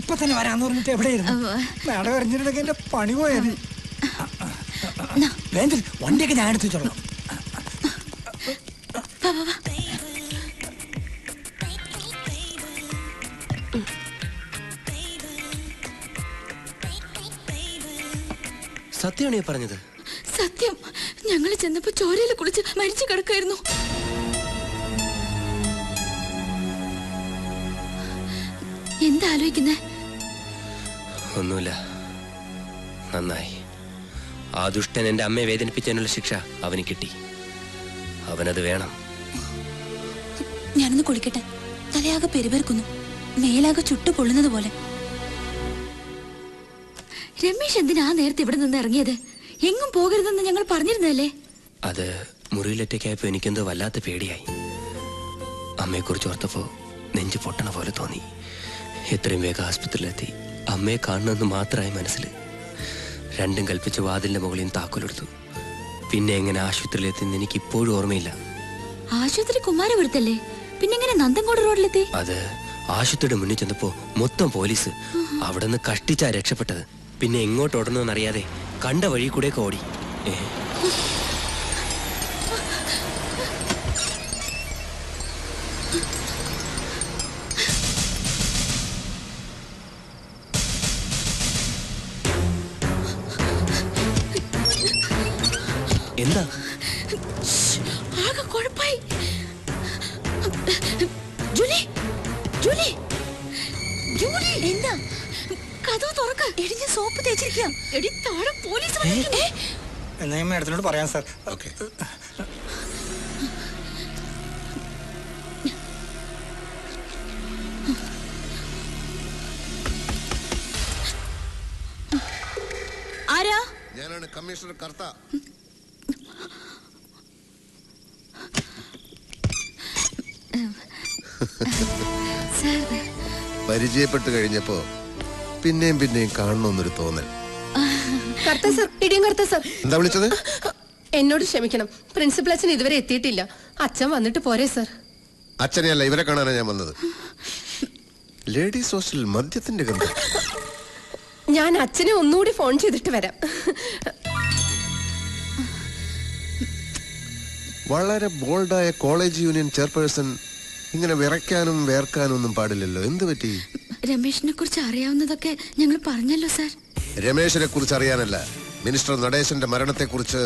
ഇപ്പൊ തന്നെ വരാന്ന് പറഞ്ഞിട്ട് എവിടെയായിരുന്നു? മേടം എറിഞ്ഞിട്ടുണ്ടെങ്കിൽ എന്റെ പണി പോയത്. വണ്ടിയൊക്കെ ഞാൻ എടുത്തു വെച്ചോളാം. സത്യമാണ് പറഞ്ഞത്? സത്യം. ഞങ്ങൾ ചെന്നപ്പോ ചോരയിൽ കുളിച്ച് മരിച്ചു കിടക്കായിരുന്നു. എന്താ ആലോചിക്കുന്നേ? ഒന്നുമില്ല. നന്നായി. ആ ദുഷ്ടൻ എന്റെ അമ്മയെ വേദനിപ്പിച്ചതിനുള്ള ശിക്ഷ അവന് കിട്ടി. അവനത് വേണം. ഞാനൊന്ന് കുളിക്കട്ടെ. തലയാകെ പെരുപെരുക്കുന്നു, മേലാകെ ചുട്ടു പൊള്ളുന്നത് പോലെ. രമേശ് എന്തിനാ നേരത്തെ ഇവിടെ നിന്ന് ഇറങ്ങിയത്? എങ്ങും പോകരുതെന്ന് ഞങ്ങൾ പറഞ്ഞിരുന്നല്ലേ? അത് മുറിയിലൊറ്റയ്ക്കായപ്പോ എനിക്കെന്തോ വല്ലാത്ത പേടിയായി. അമ്മയെക്കുറിച്ച് ഓർത്തപ്പോ നെഞ്ചു പൊട്ടണ പോലെ തോന്നി. എത്രയും വേഗം ആസ്പത്രിയിലെത്തി അമ്മയെ കാണണമെന്ന് മാത്രമായി മനസ്സിൽ. രണ്ടും കൽപ്പിച്ച് വാതിലിന്റെ മുകളിൽ താക്കോലെടുത്തു. പിന്നെ എങ്ങനെ ആശുപത്രിയിലെത്തിന്ന് എനിക്ക് ഇപ്പോഴും ഓർമ്മയില്ല. ആശുപത്രി കുമാരപുരത്തല്ലേ? പിന്നെങ്ങനെ നന്ദൻകോട് റോഡിലെത്തി? അത് ആശുപത്രിയുടെ മുന്നിൽ ചെന്നപ്പോ മൊത്തം പോലീസ്. അവിടെ നിന്ന് കഷ്ടിച്ചാ രക്ഷപ്പെട്ടത്. പിന്നെ എങ്ങോട്ട് ഓടണമെന്നറിയാതെ കണ്ട വഴി കൂടെ ഓടി. എന്താ? ആകെ കുഴപ്പായി. ജൂലി, ജൂലി, ജൂലി, എന്താ? കഥവ് തുറക്ക. എടി, ഞാൻ സോപ്പ് തേച്ചിരിക്കാം. എടി, താഴെ പോലീസ് വന്നിട്ടുണ്ട്. എന്നാ ഞാൻ മേഡത്തിനോട് പറയാം സാർ. ഓക്കെ. ആരാ? ഞാനാണ് കമ്മീഷണർ കർത്ത. പരിചയപ്പെട്ട് കഴിഞ്ഞപ്പോ പിന്നെയും പിന്നെയും കാണണമെന്നൊരു തോന്നൽ. എന്താ വിളിച്ചത്? എന്നോട് ക്ഷമിക്കണം, പ്രിൻസിപ്പൽ അച്ഛൻ ഇതുവരെ എത്തിയിട്ടില്ല. അച്ഛൻ വന്നിട്ട് പോരെ സർ? അച്ഛനെയല്ല, ഇവരെ കാണാനാണ് ഞാൻ വന്നത്. ലേഡീസ് ഹോസ്റ്റലിൽ മദ്യത്തിന്റെ ഗന്ധം. ഞാൻ അച്ഛനെ ഒന്നുകൂടി ഫോൺ ചെയ്തിട്ട് വരാം. വളരെ ബോൾഡായ കോളേജ് യൂണിയൻ ചെയർപേഴ്സൺ ഇങ്ങനെ വിറയ്ക്കാനും വേർക്കാനും ഒന്നും പാടില്ലല്ലോ. എന്ത് പറ്റി? രമേശിനെ കുറിച്ച് അറിയാവുന്നതൊക്കെ ഞങ്ങൾ പറഞ്ഞല്ലോ സാർ. രമേശിനെ കുറിച്ച് അറിയാനല്ല, മിനിസ്റ്റർ നടേശന്റെ മരണത്തെ കുറിച്ച്.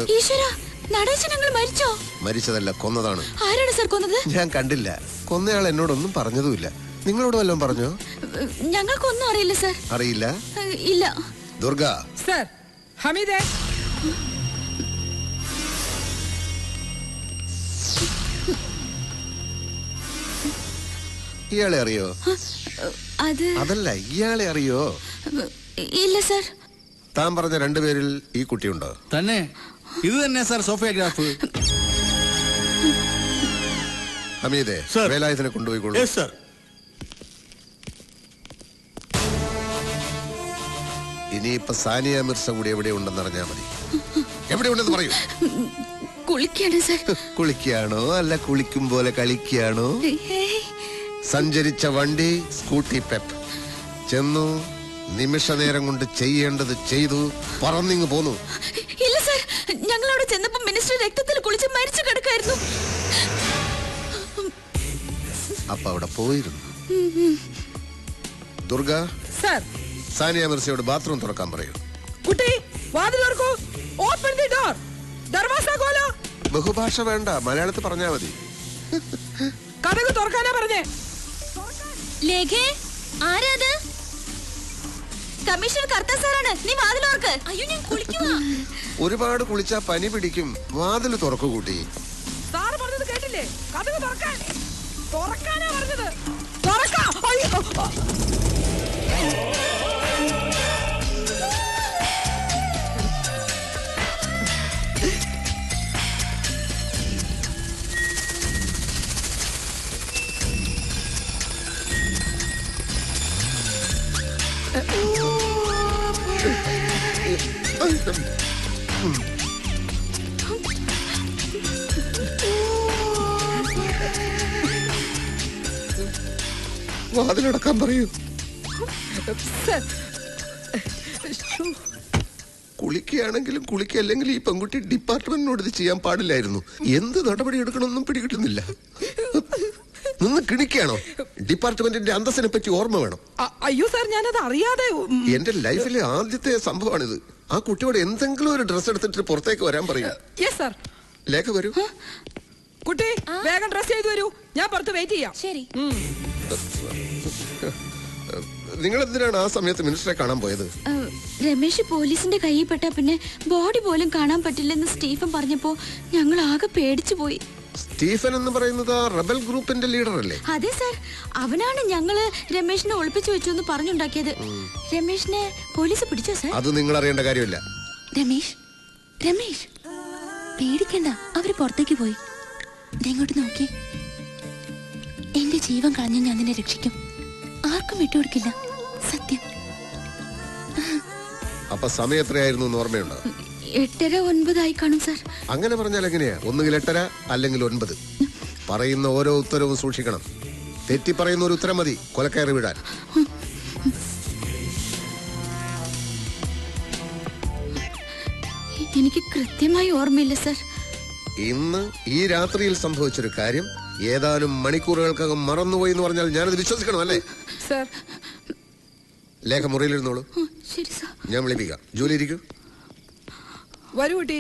മരിച്ചോ? മരിച്ചതല്ല, കൊന്നതാണ്. ആരാണ് സാർ കൊന്നത്? ഞാൻ കണ്ടില്ല. കൊന്നയാൾ എന്നോടൊന്നും പറഞ്ഞതുമില്ല. നിങ്ങളോട് വല്ലതും പറഞ്ഞോ? ഞങ്ങൾക്കൊന്നും അറിയില്ല സാർ. അറിയില്ല? ഇല്ല. ദുർഗ സാർ. ഹമീദേ, ഇയാളെ അറിയോ? അതല്ല, ഇയാളെ അറിയോ? ഇല്ല സാർ. താൻ പറഞ്ഞ രണ്ടുപേരിൽ ഈ കുട്ടിയുണ്ടോ? തന്നെ. ഇത് തന്നെ സാർ സോഫിയോഗ്രാഫ്. ഹമീദേ, വേലായുധനെ കൊണ്ടുപോയിക്കോളൂ. ഇനിയിപ്പൊ സാനിയ മിർസ കൂടി എവിടെ ഉണ്ടെന്ന് അറിഞ്ഞാ മതി. എവിടെ ഉണ്ടെന്ന് പറയൂ. കുളിക്കാണ് സാർ. കുളിക്കാണോ അല്ല കുളിക്കും പോലെ കളിക്കാണോ? സഞ്ചരിച്ച വണ്ടി സ്കൂട്ടി പെപ്പ്. ചെന്നു, നിമിഷ നേരം കൊണ്ട് ചെയ്യേണ്ടത് ചെയ്തു, പറന്നിങ് പോന്നു. ഇല്ല സാർ, ഞങ്ങളവിടെ ചെന്നപ്പോ മിനിസ്റ്റർ രക്തത്തിൽ കുളിച്ച് മരിച്ചു കിടക്കായിരുന്നു. അപ്പൊ അവിടെ പോയിരുന്നു. ദുർഗ സാർ. സാനിയ മിർസയോട് ബാത്റൂം തുറക്കാൻ പറയൂ. കുട്ടി, വാതിൽ തുറക്കൂ. Open the door. ദർവാസ ഖോലോ. ബഹുഭാഷ വേണ്ട, മലയാളത്തിൽ പറഞ്ഞാ മതി. കതക് തുറക്കാനാ പറഞ്ഞേ. ലേഖേ, ആരാത്? കമ്മീഷണർ കർത്ത സാറാണ്. നീ വാതിൽ തുറക്ക്. അയ്യോ, ഞാൻ കുളിക്കുവാ. ഒരുപാട് കുളിച്ചാ പനി പിടിക്കും. വാതിൽ തുറക്കു കൂട്ടി. സാർ പറഞ്ഞത് കേട്ടില്ലേ? കതക് തുറക്കാൻ. തുറക്കാനാ പറഞ്ഞത്. തുറക്കാ. അയ്യോ. വാതിലടക്കാൻ പറയൂ. സർ കുളിക്കുകയാണെങ്കിലും കുളിക്കല്ലെങ്കിലും ഈ പെൺകുട്ടി ഡിപ്പാർട്ട്മെന്റിനോട് ഇത് ചെയ്യാൻ പാടില്ലായിരുന്നു. എന്ത് നടപടി എടുക്കണമെന്നും പിടികിട്ടുന്നില്ല. നിന്ന് കിണിക്കുകയാണോ? ഡിപ്പാർട്ട്മെന്റിന്റെ അന്തസ്സിനെ പറ്റി ഓർമ്മ വേണം. അയ്യോ സാർ, ഞാനത് അറിയാതെ. എന്റെ ലൈഫിലെ ആദ്യത്തെ സംഭവമാണിത്. ആ കുട്ടിയോട് എന്തെങ്കിലും ഒരു ഡ്രസ് എടുത്തിട്ട് പുറത്തേക്ക് വരാൻ പറയും. Yes sir. ലേഖ വരൂ. കുട്ടി വേഗം ഡ്രസ് ചെയ്തു വരൂ, ഞാൻ പുറത്ത് വെയിറ്റ് ചെയ്യാം. ശരി. നിങ്ങൾ എന്തിനാണ് ആ സമയത്ത് മിനിസ്റ്ററെ കാണാൻ പോയത്? രമേശ് പോലീസിന്റെ കയ്യിൽ പെട്ടാ പിന്നെ ബോഡി പോലും കാണാൻ പറ്റില്ലെന്ന് സ്റ്റീഫൻ പറഞ്ഞപ്പോ ഞങ്ങൾ ആകെ പേടിച്ചു പോയി. സ്റ്റീഫൻ എന്ന് പറയുന്നത് ആ റബൽ ഗ്രൂപ്പിന്റെ ലീഡർ അല്ലേ? അതെ സാർ, അവനാണ് ഞങ്ങള് രമേശിനെ ഒളിപ്പിച്ചു വെച്ചു എന്ന് പറഞ്ഞുണ്ടാക്കിയത്. രമേശിനെ പോലീസ് പിടിച്ചോ സാർ? അത് നിങ്ങൾ അറിയേണ്ട കാര്യമില്ല. രമേശ് രമേശ് പേടിക്കണ്ട, അവര് പുറത്തേക്ക് പോയി. ഇങ്ങോട്ട് നോക്കി. എന്റെ ജീവൻ കളഞ്ഞ ഞാൻ നിന്നെ രക്ഷിക്കും, ആർക്കും വിട്ടുകൊടുക്കില്ല, സത്യം. അപ്പൊ സമയം എത്രയായിരുന്നു എന്ന് ഓർമ്മയുണ്ടോ? 8:30-9 കാണും സാർ. അങ്ങനെ പറഞ്ഞാൽ എങ്ങനെയാ? ഒന്നുകിൽ 8:30 അല്ലെങ്കിൽ 9. പറയുന്ന ഓരോ ഉത്തരവും സൂക്ഷിക്കണം. തെറ്റി പറയുന്ന ഒരു ഉത്തരം മതി കൊലക്കയറി വിടാൻ. എനിക്ക് കൃത്യമായി ഓർമ്മയില്ല സാർ. ഇന്ന് ഈ രാത്രിയിൽ സംഭവിച്ചൊരു കാര്യം ഏതാനും മണിക്കൂറുകൾക്കകം മറന്നുപോയി എന്ന് പറഞ്ഞാൽ ഞാനത് വിശ്വസിക്കണം അല്ലേ? സാർ ലേഖ മുറിയിലിരുന്നോളൂ, ശരി സാർ. ഞാൻ വിളിപ്പിക്കാം. ജോലി ഇരിക്കൂ. വരൂ കുട്ടി.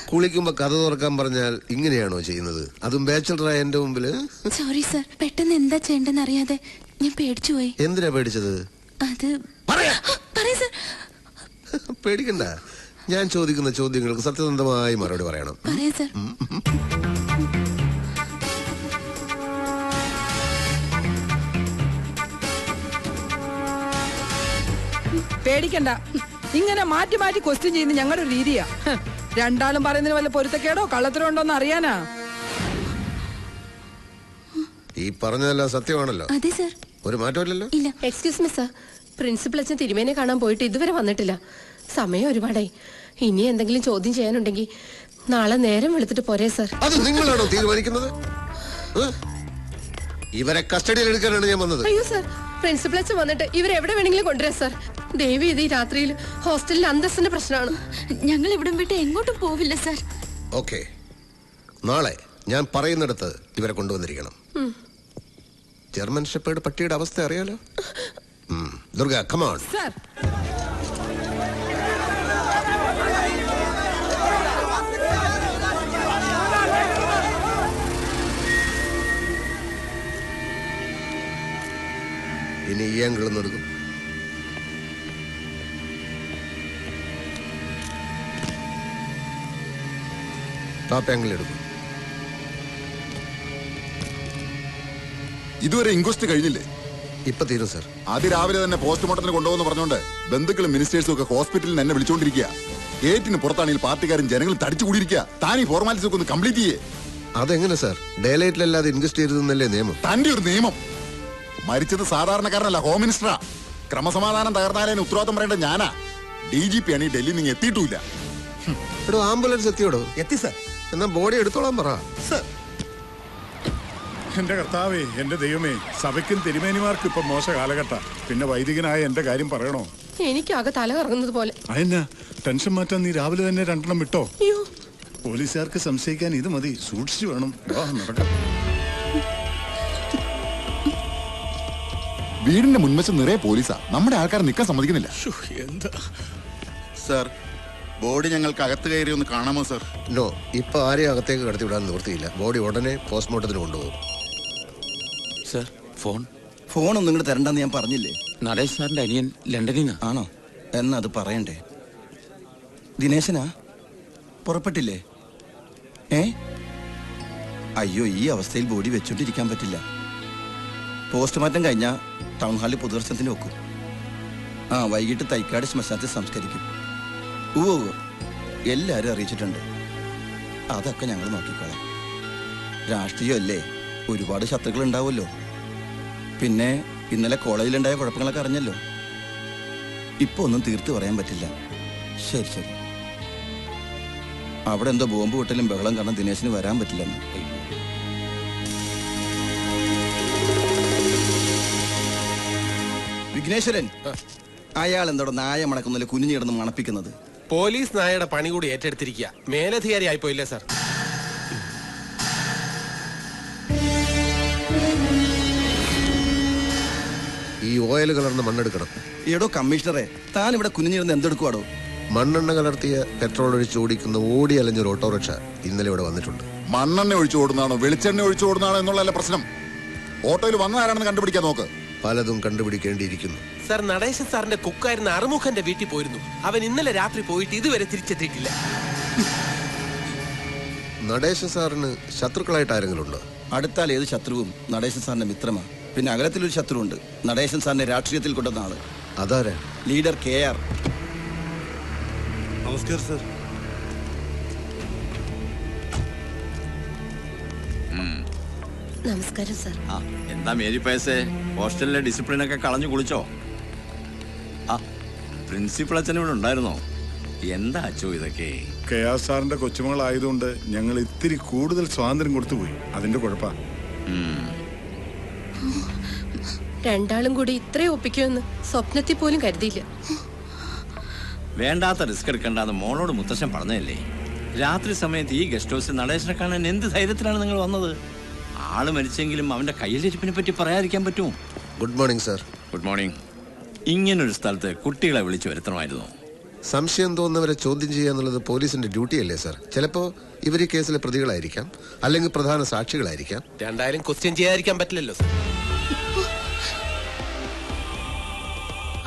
കുളിക്കുമ്പോ കഥ തുറക്കാൻ പറഞ്ഞാൽ ഇങ്ങനെയാണോ ചെയ്യുന്നത്? അതും ബാച്ചലറായ എന്റെ മുമ്പില്. സോറി സാർ, പെട്ടെന്ന് എന്താ ചെയ്യേണ്ടെന്ന് അറിയാതെ ഞാൻ പേടിച്ചു പോയി. എന്തിനാ പേടിച്ചത്? അത് പറയാ സാർ. പേടിക്കണ്ട. ഞാൻ ചോദിക്കുന്ന ചോദ്യങ്ങൾക്ക് സത്യസന്ധമായി മറുപടി പറയണം. പറയാം സാർ. പേടിക്കണ്ട, ഇങ്ങനെ മാറ്റി മാറ്റി ക്വസ്റ്റ്യൻ ചെയ്യുന്ന ഞങ്ങളുടെ ഒരു രീതിയാ. രണ്ടാളും പറയുന്നതിന് വല്ല പൊരുത്തക്കേടോ കള്ളത്തരോ ഉണ്ടോന്ന് അറിയാനാ. ഈ പറഞ്ഞതെല്ലാം സത്യമാണല്ലോ? അതെ സാർ. ഒരു മാറ്റമില്ലല്ലോ? ഇല്ല. എക്സ്ക്യൂസ് മി സാർ, പ്രിൻസിപ്പൽ അച്ഛൻ തിരുമേനെ കാണാൻ പോയിട്ട് ഇതുവരെ വന്നിട്ടില്ല. സമയം ഒരുപാടായി. ഇനി എന്തെങ്കിലും ചോദ്യം ചെയ്യാനുണ്ടെങ്കിൽ നാളെ നേരം വെളുത്തിട്ട് പോരേ സാർ? അത് നിങ്ങളാണോ തീരുമാനിക്കുന്നത്? ഇവരെ കസ്റ്റഡിയിൽ എടുക്കാനാണ് ഞാൻ വന്നത്. അയ്യോ സാർ, പ്രിൻസിപ്പൽ അച്ഛൻ വന്നിട്ട് ഇവരെ എവിടെ വേണമെങ്കിലും കൊണ്ടുവരാം സാർ. ദേവി ഇത് ഈ രാത്രിയിൽ ഹോസ്റ്റലിൽ അന്തസ്സിന്റെ പ്രശ്നമാണ്. ഞങ്ങൾ ഇവിടം വിട്ട് എങ്ങോട്ടും പോവില്ല സാർ. ഓക്കെ, നാളെ ഞാൻ പറയുന്നിടത്ത് ഇവരെ കൊണ്ടുവന്നിരിക്കണം. ജർമ്മൻ ഷെപ്പേർഡ് പട്ടിയുടെ അവസ്ഥ അറിയാലോ? Durga, come on. സാർ ഇനി ഈ ആംഗിൾ ഒന്ന് എടുക്കും. ടോപ്പ് ആംഗിൾ എടുക്കും. ഇതുവരെ ഇൻക്വസ്റ്റ് കഴിഞ്ഞില്ലേ? ഇപ്പൊ തീരും സാർ. ആദ്യ രാവിലെ തന്നെ പോസ്റ്റ്മോർട്ടത്തിന് കൊണ്ടുപോകുന്നു പറഞ്ഞുകൊണ്ട് ബന്ധുക്കളും മിനിസ്റ്റേഴ്സും ഒക്കെ ഹോസ്പിറ്റലിൽ എന്നെ വിളിച്ചോണ്ടിരിക്കുക. ഗേറ്റിന് പുറത്താണെങ്കിൽ പാർട്ടിക്കാരും ജനങ്ങളും തടിച്ചു കൂടിയിരിക്കുക. താൻ ഈ ഫോർമാലിറ്റീസ് ഒക്കെ ഒന്ന് കംപ്ലീറ്റ് ചെയ്യേ. അതെങ്ങനെ സാർ? ഡേലൈറ്റിലല്ലാതെ ഇൻക്വസ്റ്റ് ചെയ്തതെന്നല്ലേ നിയമം? തന്റെ ഒരു നിയമം. മരിച്ചത് സാധാരണക്കാരനല്ല, ഹോം മിനിസ്റ്ററാ. ക്രമസമാധാനം തകർന്നാലതിന് ഉത്തരവാദിത്തം പറയേണ്ട ഞാനാ. DGP ആണ് ഈ ഡൽഹിയിൽ നിങ്ങൾ എത്തിയിട്ടില്ല. എടോ, ആംബുലൻസ് എത്തിയോടോ? എത്തി സാർ. എന്നാ ബോഡി എടുത്തോളാൻ പറ. സാർ, എന്റെ കർത്താവേ, എന്റെ ദൈവമേ, സഭയ്ക്കും തിരുമേനിമാർക്കും ഇപ്പൊ മോശ കാലഘട്ട. പിന്നെ വൈദികനായ എന്റെ കാര്യം പറയണോ? എനിക്കാകെ തല കറങ്ങുന്നത് പോലെ. അതെന്നാ ടെൻഷൻ മാറ്റാൻ നീ രാവിലെ തന്നെ 2 വിട്ടോ? അയ്യോ, പോലീസുകാർക്ക് സംശയിക്കാൻ ഇത് മതി. സൂക്ഷിച്ചു വേണം. നടക്കാം. വീടിന്റെ മുൻവശം നിറയെ പോലീസാ. നമ്മുടെ ആൾക്കാർ നിൽക്കാൻ സമ്മതിക്കുന്നില്ല. എന്താ സാർ, ബോഡി ഞങ്ങൾക്ക് അകത്ത് കയറി ഒന്ന് കാണാമോ സാർ? നോ, ഇപ്പൊ ആരെയും അകത്തേക്ക് കടത്തി വിടാൻ നിവൃത്തിയില്ല. ബോഡി ഉടനെ പോസ്റ്റ്മോർട്ടത്തിന് കൊണ്ടുപോകും. സർ, ഫോണൊന്നും ഇങ്ങോട്ട് തരണ്ടെന്ന് ഞാൻ പറഞ്ഞില്ലേ? നടേശ് സാറിന്റെ അനിയൻ ലണ്ടനിൽ നിന്ന്. ആണോ? എന്നാ അത് പറയണ്ടേ? ദിനേശനാ? പുറപ്പെട്ടില്ലേ? അയ്യോ, ഈ അവസ്ഥയിൽ ബോഡി വെച്ചോണ്ടിരിക്കാൻ പറ്റില്ല. പോസ്റ്റ്മോർട്ടം കഴിഞ്ഞാൽ ടൗൺ ഹാളിൽ പൊതുദർശനത്തിന് വെക്കും. വൈകിട്ട് തൈക്കാട് ശ്മശാനത്തിൽ സംസ്കരിക്കും. എല്ലാവരും അറിയിച്ചിട്ടുണ്ട്. അതൊക്കെ ഞങ്ങൾ നോക്കിക്കോളാം. രാഷ്ട്രീയമല്ലേ, ഒരുപാട് ശത്രുക്കൾ ഉണ്ടാവുമല്ലോ. പിന്നെ ഇന്നലെ കോളേജിലുണ്ടായ കുഴപ്പങ്ങളൊക്കെ അറിഞ്ഞല്ലോ. ഇപ്പൊ ഒന്നും തീർത്ത് പറയാൻ പറ്റില്ല. ശരി. അവിടെ എന്തോ ബോംബ് പൊട്ടലും ബഹളം കാരണം ദിനേശിന് വരാൻ പറ്റില്ലെന്ന്. വിഘ്നേശ്വരൻ, അയാൾ എന്തോടെ നായ മണക്കുന്നതിൽ കുനിഞ്ഞു കിടന്ന് മണപ്പിക്കുന്നത്? പോലീസ് നായയുടെ പണി കൂടി ഏറ്റെടുത്തിരിക്കുക. മേലധികാരി ആയിപ്പോയില്ലേ സാർ? ഈ ഓയിൽ കലർന്ന മണ്ണെടുക്കണം. എടോ കമ്മീഷണറെ, താൻ ഇവിടെ കുനിഞ്ഞിരുന്ന് എന്തെടുക്കുവാടോ? മണ്ണെണ്ണ കലർത്തിയ പെട്രോൾ ഒഴിച്ച് ഓടിക്കുന്ന ഓടി അലഞ്ഞൊരു ഓട്ടോറിക്ഷ ഇന്നലെ ഇവിടെ വന്നിട്ടുണ്ട്. മണ്ണെണ്ണ ഒഴിച്ചു ഓടുന്നതാണോ വെളിച്ചെണ്ണ ഒഴിച്ചു ഓടുന്നതാണോ എന്നുള്ളതല്ല പ്രശ്നം. ഓട്ടോയിൽ വന്ന ആരാണെന്ന് കണ്ടുപിടിക്കാൻ നോക്ക്. പലതും കണ്ടുപിടിക്കേണ്ടിയിരിക്കുന്നു. സാർ, നടേശൻ സാറിന്റെ കുക്കായിരുന്ന അറുമുഖന്റെ വീട്ടിൽ പോയിരുന്നു. അവൻ ഇന്നലെ രാത്രി പോയിട്ട് ഇതുവരെ തിരിച്ചെത്തിയിട്ടില്ല. നടേശൻ സാറിന് ശത്രുക്കളായിട്ട് ആരെങ്കിലും ഉണ്ടോ? അടുത്താൽ ഏത് ശത്രുവും നടേശൻ സാറിന്റെ മിത്രമാണ്. പിന്നെ അകലത്തിലൊരു ശത്രുവുണ്ട്, നടേശൻ സാറിനെ രാഷ്ട്രീയത്തിൽ കൊണ്ടുവന്ന ആള്. അതാരാ? Leader KR. നമസ്കാരം സർ. നമസ്കാരം സാർ. എന്താ മേരി പയസേ, ഹോസ്റ്റലിലെ ഡിസിപ്ലിൻ ഒക്കെ കളഞ്ഞു കുളിച്ചോ? ആ, പ്രിൻസിപ്പൾ അച്ഛൻ ഇവിടെ ഉണ്ടായിരുന്നോ? എന്താ അച്ചോ ഇതൊക്കെ? KR സാറിന്റെ കൊച്ചുമകളായതുകൊണ്ട് ഞങ്ങൾ ഇത്തിരി കൂടുതൽ സ്വാതന്ത്ര്യം കൊടുത്തുപോയി. അതിന്റെ കുഴപ്പാ. രണ്ടാളും കൂടി ഇത്രയും ഒപ്പിക്കുമെന്ന് സ്വപ്നത്തിൽ പോലും കരുതിയില്ല. വേണ്ടാത്ത റിസ്ക് എടുക്കണ്ടെന്ന് മോളോട് മുത്തശ്ശൻ പറഞ്ഞതല്ലേ? രാത്രി സമയത്ത് ഈ ഗസ്റ്റ് ഹൗസിൽ നടേശനെ കാണാൻ എന്ത് ധൈര്യത്തിലാണ് നിങ്ങൾ വന്നത്? ആള് മരിച്ചെങ്കിലും അവന്റെ കയ്യിലിരിപ്പിനെ പറ്റി പറയാതിരിക്കാൻ പറ്റുമോ? Good morning sir. Good morning. ഇങ്ങനൊരു സ്ഥലത്ത് കുട്ടികളെ വിളിച്ചു വരുത്തണമായിരുന്നു. സംശയം തോന്നുന്നവരെ ചോദ്യം ചെയ്യാന്നുള്ളത് പോലീസിന്റെ ഡ്യൂട്ടിയല്ലേ സാർ? ചിലപ്പോ ഇവർ ഈ കേസിലെ പ്രതികളായിരിക്കാം, അല്ലെങ്കിൽ പ്രധാന സാക്ഷികളായിരിക്കാം. രണ്ടായാലും ക്വസ്റ്റ്യൻ ചെയ്യാതിരിക്കാൻ പറ്റില്ലല്ലോ സാർ.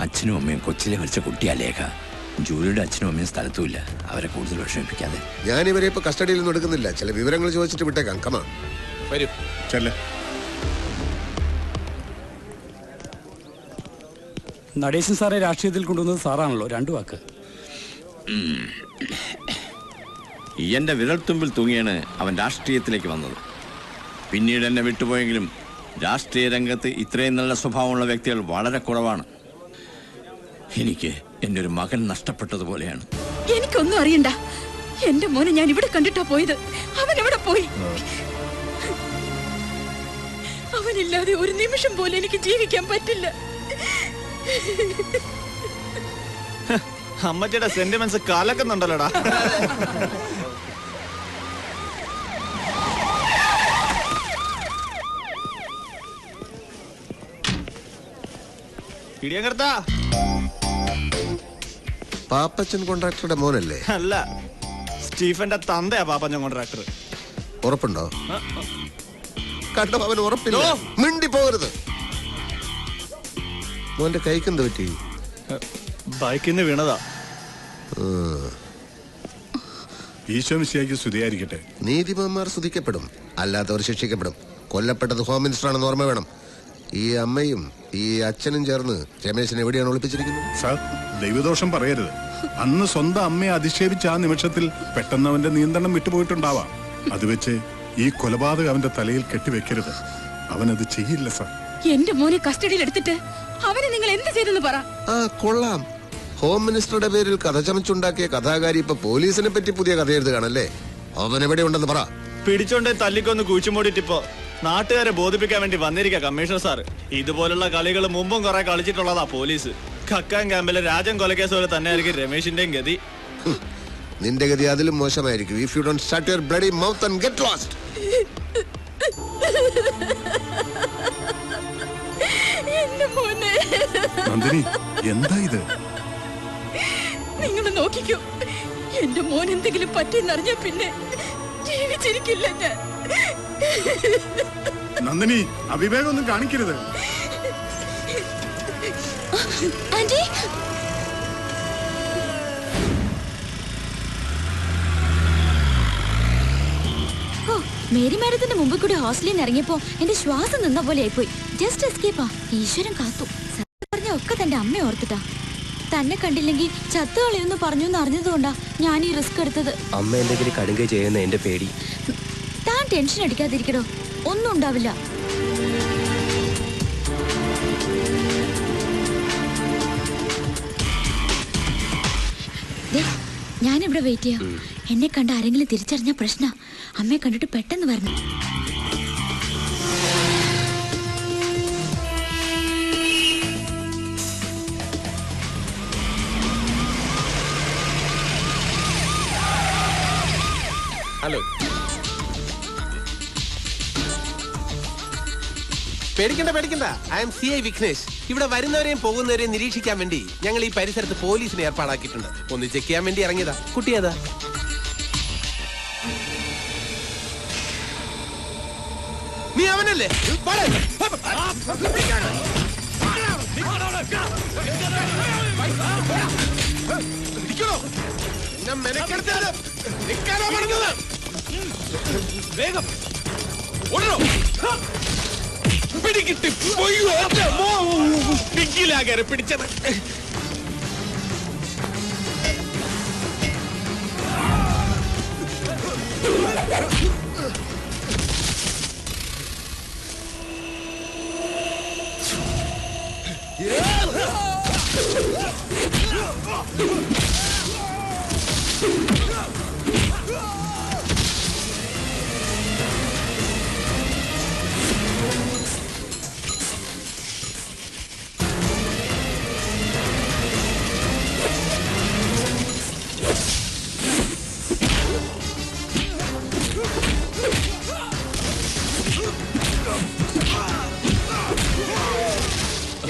അച്ഛനും അമ്മയും കൊച്ചിലെ മരിച്ച കുട്ടിയാ ലേഖ. ജൂലിയുടെ അച്ഛനും അമ്മയും സ്ഥലത്തുമില്ല. അവരെ കൂടുതൽ വിഷമിപ്പിക്കാതെ. ഞാൻ ഇവരെ ഇപ്പൊ കസ്റ്റഡിയിൽ ഒന്നും എടുക്കുന്നില്ല. ചില വിവരങ്ങൾ ചോദിച്ചിട്ട് വിട്ടേക്കാം. കമാ വരൂ. ചെല്ലേ. നടേശൻ സാറെ രാഷ്ട്രീയത്തിൽ കൊണ്ടുവന്നത് സാറാണല്ലോ. രണ്ടു വാക്ക്. എന്റെ വിരൽത്തുമ്പിൽ തൂങ്ങിയാണ് അവൻ രാഷ്ട്രീയത്തിലേക്ക് വന്നത്. പിന്നീട് എന്നെ വിട്ടുപോയെങ്കിലും രാഷ്ട്രീയ രംഗത്ത് ഇത്രയും നല്ല സ്വഭാവമുള്ള വ്യക്തികൾ വളരെ കുറവാണ്. എനിക്ക് എന്റെ ഒരു മകൻ നഷ്ടപ്പെട്ടതുപോലെയാണ്. എനിക്കൊന്നും അറിയണ്ട. എന്റെ മോനെ ഞാൻ ഇവിടെ കണ്ടിട്ടാ പോയത്. അവൻ എവിടെ പോയി? അവനില്ലാതെ ഒരു നിമിഷം പോലും എനിക്ക് ജീവിക്കാൻ പറ്റില്ല. അമ്മച്ചിയുടെ സെന്റിമെന്റ്സ് കലക്കുന്നുണ്ടല്ലോടാ. ഇടിയങ്കർത്താ. പാപ്പച്ചൻ കോൺട്രാക്ടറുടെ മോനല്ലേ? അല്ല, സ്റ്റീഫന്റെ തന്തയാ പാപ്പച്ചൻ കോൺട്രാക്ടർ. ഉറപ്പുണ്ടോ? കണ്ടോ, അവൻ ഉറപ്പില്ല. മിണ്ടി പോകരുത്. മോന്റെ കൈക്കെന്ത് പറ്റി? ബൈക്കിൽ നിന്ന് വീണതാ. ഈശോ മിശിഹായ്ക്ക് സ്തുതിയായിരിക്കട്ടെ. നീതിമാന്മാർ സ്തുതിക്കപ്പെടും, അല്ലാത്തവർ ശിക്ഷിക്കപ്പെടും. കൊല്ലപ്പെട്ടത് ഹോം മിനിസ്റ്റർ ആണെന്ന് ഓർമ്മ വേണം. ഈ അമ്മയും ഈ അച്ഛനും ചേർന്ന് രമേശിനെ എവിടെയാണ് ഒളിപ്പിച്ചിരിക്കുന്നത്? സാർ, ദൈവദോഷം പറയരുത്. അന്ന് സ്വന്തം അമ്മയെ അധിക്ഷേപിച്ച ആ നിമിഷത്തിൽ പെട്ടെന്ന് അവന്റെ നിയന്ത്രണം വിട്ടുപോയിട്ടുണ്ടാവാം. അത് വെച്ച് ഈ കൊലപാതകം അവന്റെ തലയിൽ കെട്ടിവെക്കരുത്. അവനത് ചെയ്യില്ല സാർ. എന്റെ മോനെ കസ്റ്റഡിയിൽ എടുത്തിട്ട് അവനെ നിങ്ങൾ എന്ത് ചെയ്തെന്ന് പറ. ആ, കൊള്ളാം. ഹോം മിനിസ്റ്ററുടെ പേരിൽ കഥ ചമച്ചുണ്ടാക്കിയ കഥാകാരി ഇപ്പൊ പോലീസിനെ പറ്റി പുതിയ കഥ എഴുതുകയാണല്ലേ? അവൻ എവിടെ ഉണ്ടെന്ന് പറ. പിടിച്ചോണ്ടേ തല്ലിക്കൊന്ന് കൂച്ചുമൂടിട്ടിപ്പോ നാട്ടുകാരെ ബോധിപ്പിക്കാൻ വേണ്ടി വന്നിരിക്കുക കമ്മീഷണർ സാർ. ഇതുപോലുള്ള കളികൾ മുമ്പും കുറെ കളിച്ചിട്ടുള്ളതാ പോലീസ്. കക്കാൻ ക്യാമ്പിലെ രാജൻ കൊലക്കേസ് പോലെ തന്നെ ആയിരിക്കും രമേശിന്റെയും ഗതി. നിന്റെ ഗതി അതിലും മോശമായിരിക്കും. If you don't shut your bloody mouth and get lost. Nandini, എന്താ ഇത്? നിങ്ങൾ നോക്കിക്കോ. എന്റെ മോൻ എന്തെങ്കിലും പറ്റിയെന്നറിഞ്ഞ പിന്നെ ജീവിച്ചിരിക്കില്ല ഞാൻ. നന്ദിനി, അവിവേകം ഒന്നും കാണിക്കരുത്. ആന്റി, മേരി മാഡത്തിന്റെ മുമ്പിൽ കൂടി ഹോസ്റ്റലിൽ നിന്ന് ഇറങ്ങിയപ്പോ എന്റെ ശ്വാസം നിന്ന പോലെ ആയിപ്പോയി. ജസ്റ്റ് എസ്കേപ്പാ. ഈശ്വരൻ കാത്തു. പറഞ്ഞ ഒക്കെ തന്റെ അമ്മ ഓർത്തിട്ടാ. തന്നെ കണ്ടില്ലെങ്കിൽ ചത്തുകളയെന്ന് പറഞ്ഞു എന്ന് അറിഞ്ഞതുകൊണ്ടാ ഞാൻ ഈ റിസ്ക് എടുത്തത്. അമ്മ എന്തെങ്കിലും കടുങ്ക ചെയ്യുന്ന എന്റെ പേടി. താൻ ടെൻഷൻ അടിക്കാതിരിക്കടോ, ഒന്നും ഉണ്ടാവില്ല. ഞാനിവിടെ വെയിറ്റ് ചെയ്യാം. എന്നെ കണ്ട ആരെങ്കിലും തിരിച്ചറിഞ്ഞ പ്രശ്ന. അമ്മയെ കണ്ടിട്ട് പെട്ടെന്ന് വരണം. ഹലോ. പേടിക്കണ്ട. I M CI Vignesh. ഇവിടെ വരുന്നവരെയും പോകുന്നവരെയും നിരീക്ഷിക്കാൻ വേണ്ടി ഞങ്ങൾ ഈ പരിസരത്ത് പോലീസിനെ ഏർപ്പാടാക്കിയിട്ടുണ്ട്. ഒന്ന് ചെക്ക് ചെയ്യാൻ വേണ്ടി ഇറങ്ങിയതാ. കുട്ടിയതാ. നീ അവനല്ലേ? വേഗം പിടികിട്ടി പിടിക്കിലാകെ പിടിച്ചത്.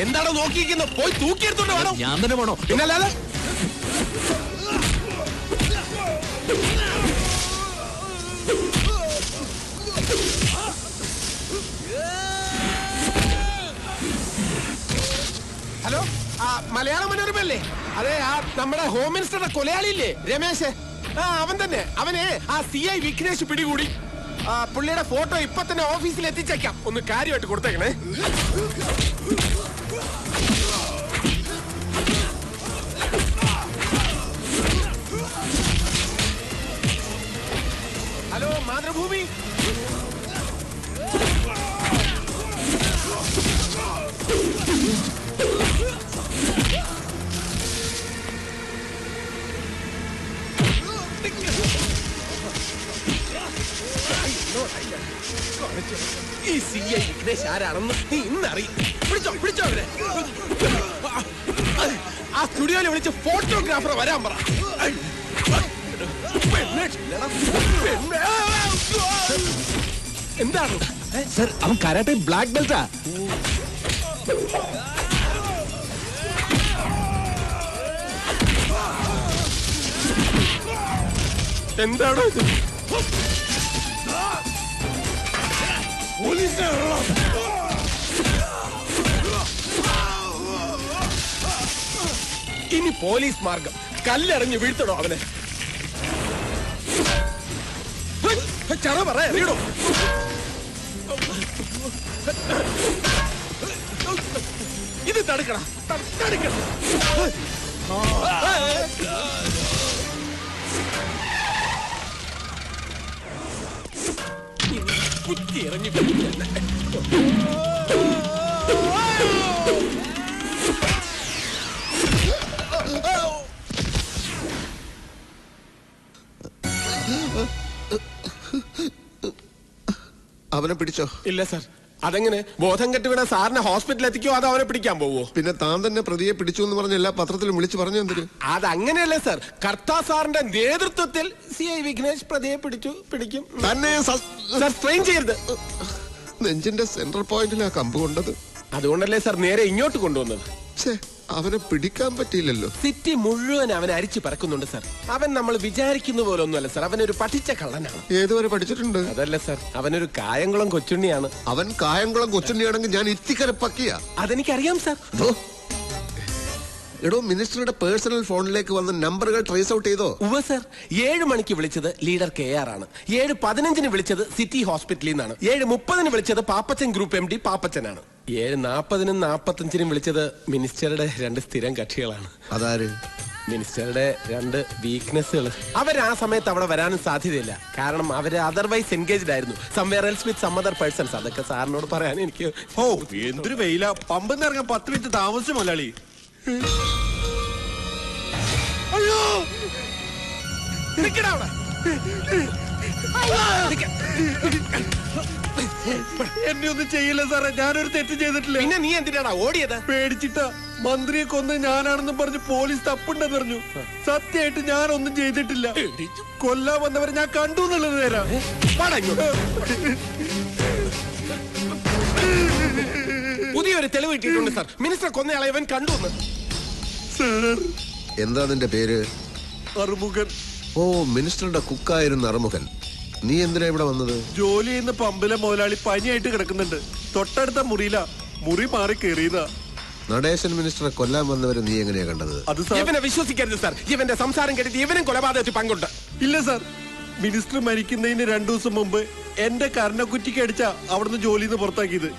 എന്താണോ നോക്കിയിരിക്കുന്നത്? പോയി തൂക്കിയെടുത്തോണ്ട് വേണം. ഞാൻ തന്നെ വേണോ? പിന്നല്ലാതെ ഹലോ, മലയാള മനോരമയല്ലേ? അതെ, നമ്മുടെ ഹോം മിനിസ്റ്ററുടെ കൊലയാളിയില്ലേ രമേശ്? അവൻ തന്നെ. അവനെ CI വിഘ്നേഷ് പിടികൂടി. പുള്ളിയുടെ ഫോട്ടോ ഇപ്പൊ തന്നെ ഓഫീസിൽ എത്തിച്ചേക്കാം. ഒന്ന് കാര്യമായിട്ട് കൊടുത്തേക്കണേ. ഹലോ, മാതൃഭൂമി. ഈ CI വിഘ്നേഷ് ആരാണെന്ന് നീ ഇന്നറിയും. പിടിച്ചോ അവരെ. ആ സ്റ്റുഡിയോയിൽ വിളിച്ച് ഫോട്ടോഗ്രാഫറെ വരാൻ പറ. എന്താണ് സർ? അവൻ കരാട്ടെ ബ്ലാക്ക് ബെൽറ്റാ. എന്താണോ ഇത്? ഇനി പോലീസ് മാർഗം. കല്ലെറിഞ്ഞ് വീഴ്ത്തണോ അവനെ? ചറ പറയണോ? ഇത് തടുക്കണം. കുത്തി ഇറങ്ങി അവനെ പിടിച്ചോ? ഇല്ല സാർ. അതെങ്ങനെ? ബോധം കെട്ടുവിടാൻ സാറിനെ ഹോസ്പിറ്റലിൽ എത്തിക്കോ അതോ അവനെ പിടിക്കാൻ പോവോ? പിന്നെ താൻ തന്നെ പ്രതിയെ പിടിച്ചു എന്ന് പറഞ്ഞ എല്ലാ പത്രത്തിലും വിളിച്ചു പറഞ്ഞു എന്തിന്? അതങ്ങനെയല്ലേ സാർ. കർത്താ സാറിന്റെ നേതൃത്വത്തിൽ CI വിഘ്നേഷ് പ്രതിയെ പിടിക്കും. തന്നെ സ്ട്രെയിൻ ചെയ്യരുത്. നെഞ്ചിന്റെ സെൻട്രൽ പോയിന്റിലാ കമ്പ് കൊണ്ടത്. അതുകൊണ്ടല്ലേ സാർ നേരെ ഇങ്ങോട്ട് കൊണ്ടുവന്നത്. അവനെ പിടിക്കാൻ പറ്റിയില്ലല്ലോ. സിറ്റി മുഴുവൻ അവനെ അരിച്ചു പറക്കുന്നുണ്ട് സാർ. അവൻ നമ്മൾ വിചാരിക്കുന്ന പോലെ ഒന്നുമല്ല സാർ. അവനൊരു പഠിച്ച കള്ളനാണ്. ഏതുവരെ പഠിച്ചിട്ടുണ്ട്? അതല്ല സാർ, അവനൊരു കായംകുളം കൊച്ചുണ്ണിയാണ്. അവൻ കായംകുളം കൊച്ചുണ്ണിയാണെങ്കിൽ ഞാൻ ഇത്തിക്കര പക്കിയ. അതെനിക്കറിയാം സാർ. എടോ, മിനിസ്റ്ററുടെ പേഴ്സണൽ ഫോണിലേക്ക് വന്ന നമ്പറുകൾ ട്രേസ് ഔട്ട് ചെയ്തോ? ഉവ്വ് സാർ. 7 മണിക്ക് വിളിച്ചത് ലീഡർ KR ആണ്. 7:15 വിളിച്ചത് സിറ്റി ഹോസ്പിറ്റലിൽ നിന്നാണ്. 7:30 വിളിച്ചത് പാപ്പച്ചൻ ഗ്രൂപ്പ് MD പാപ്പച്ചനാണ്. 7:40 45 വിളിച്ചത് മിനിസ്റ്ററുടെ 2 സ്ഥിരം കക്ഷികളാണ്. അതാര്? മിനിസ്റ്ററുടെ 2 വീക്ക്നെസ്സുകൾ. അവർ ആ സമയത്ത് അവിടെ വരാനും സാധ്യതയില്ല. കാരണം അവര് അതർവൈസ് എൻഗേജ്ഡ് ആയിരുന്നു. Somewhere else with some other persons. അതൊക്കെ സാറിനോട് പറയാൻ എനിക്ക്. എന്തൊരു വെയില. പമ്പെന്ന് ഇറങ്ങാൻ 10 മിനിറ്റ് താമസിച്ചു മുതലാളി. അയ്യോ, നിക്കടാ അവിടെ. എന്നെ ഒന്നും ചെയ്യില്ല സാറേ, ഞാനൊരു തെറ്റ് ചെയ്തിട്ടില്ല. പിന്നെ നീ എന്തിനാടാ ഓടിയത്? പേടിച്ചിട്ടാ. മന്ത്രിയെ കൊന്ന് ഞാനാണെന്നും പറഞ്ഞ് പോലീസ് തപ്പുണ്ടെന്ന് പറഞ്ഞു. സത്യമായിട്ട് ഞാനൊന്നും ചെയ്തിട്ടില്ല. കൊല്ലാൻ വന്നവരെ ഞാൻ കണ്ടു എന്നുള്ളത് നേരാ. പുതിയൊരു തെളിവ് കിട്ടിയിട്ടുണ്ട് സാർ. മിനിസ്റ്റർ കൊന്നയാളെ ഇവൻ കണ്ടു. സാർ, എന്താ നിന്റെ പേര്? അറുമുഖൻ. ഓ, മിനിസ്റ്ററുടെ കുക്കായിരുന്നു അറുമുഖൻ. നീ എന്തിനാ ഇവിടെ വന്നത്? ജോലി ചെയ്യുന്ന പമ്പിലെ മുതലാളി പനിയായിട്ട് കിടക്കുന്നുണ്ട്. തൊട്ടടുത്ത മുറി മാറി കയറിയതാ. നടേശൻ മിനിസ്റ്ററെ കൊല്ലാൻ വന്നവരെ നീ എങ്ങനെയാ കണ്ടത്? ഇവനെ വിശ്വസിക്കരുത് സാർ. ഇവന്റെ സംസാരം കേട്ടിട്ട് ഇവനും കൊലപാതകത്തിൽ പങ്കുണ്ട്. ഇല്ല സാർ, മിനിസ്റ്റർ മരിക്കുന്നതിന് 2 ദിവസം മുമ്പ് എന്റെ കർണക്കുറ്റിക്ക് അടിച്ച അവിടുന്ന് ജോലിയിൽ നിന്ന് പുറത്താക്കിയത്.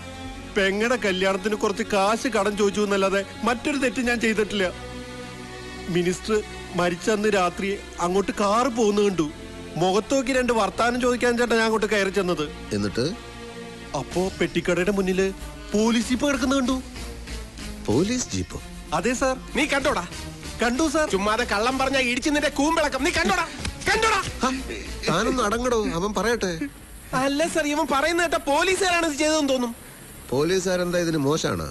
പെങ്ങടെ കല്യാണത്തിന് കുറച്ച് കാശ് കടം ചോദിച്ചു എന്നല്ലാതെ മറ്റൊരു തെറ്റ് ഞാൻ ചെയ്തിട്ടില്ല. മിനിസ്റ്റർ മരിച്ചന്ന് രാത്രി അങ്ങോട്ട് കാറ് പോകുന്ന കണ്ടു. മുഖത്ത് നോക്കി 2 വർത്താനം ചോദിക്കാൻ ചേട്ടാ ഞാൻ അങ്ങോട്ട് കയറി ചെന്നത്. എന്നിട്ട് അപ്പോ പെട്ടിക്കടയുടെ മുന്നില് പോലീസ് ജീപ്പ് കിടക്കുന്ന കണ്ടു. Police jeep? അതെ സാർ. നീ കണ്ടോടാ? കണ്ടു സാർ. ചുമ്മാതെ കള്ളം പറഞ്ഞ ഇടിച്ചു നിന്റെ കൂമ്പിളക്കം. നീ കണ്ടോടാ? കണ്ടോടാ? താനൊന്ന് അടങ്ങടോ, അവൻ പറയട്ടെ. അല്ല സാർ, ഇവൻ പറയുന്ന കേട്ട പോലീസുകാരാണ് ഇത് ചെയ്തതെന്ന് തോന്നും. പോലീസുകാരെന്താ ഇതിന് മോശാണ്?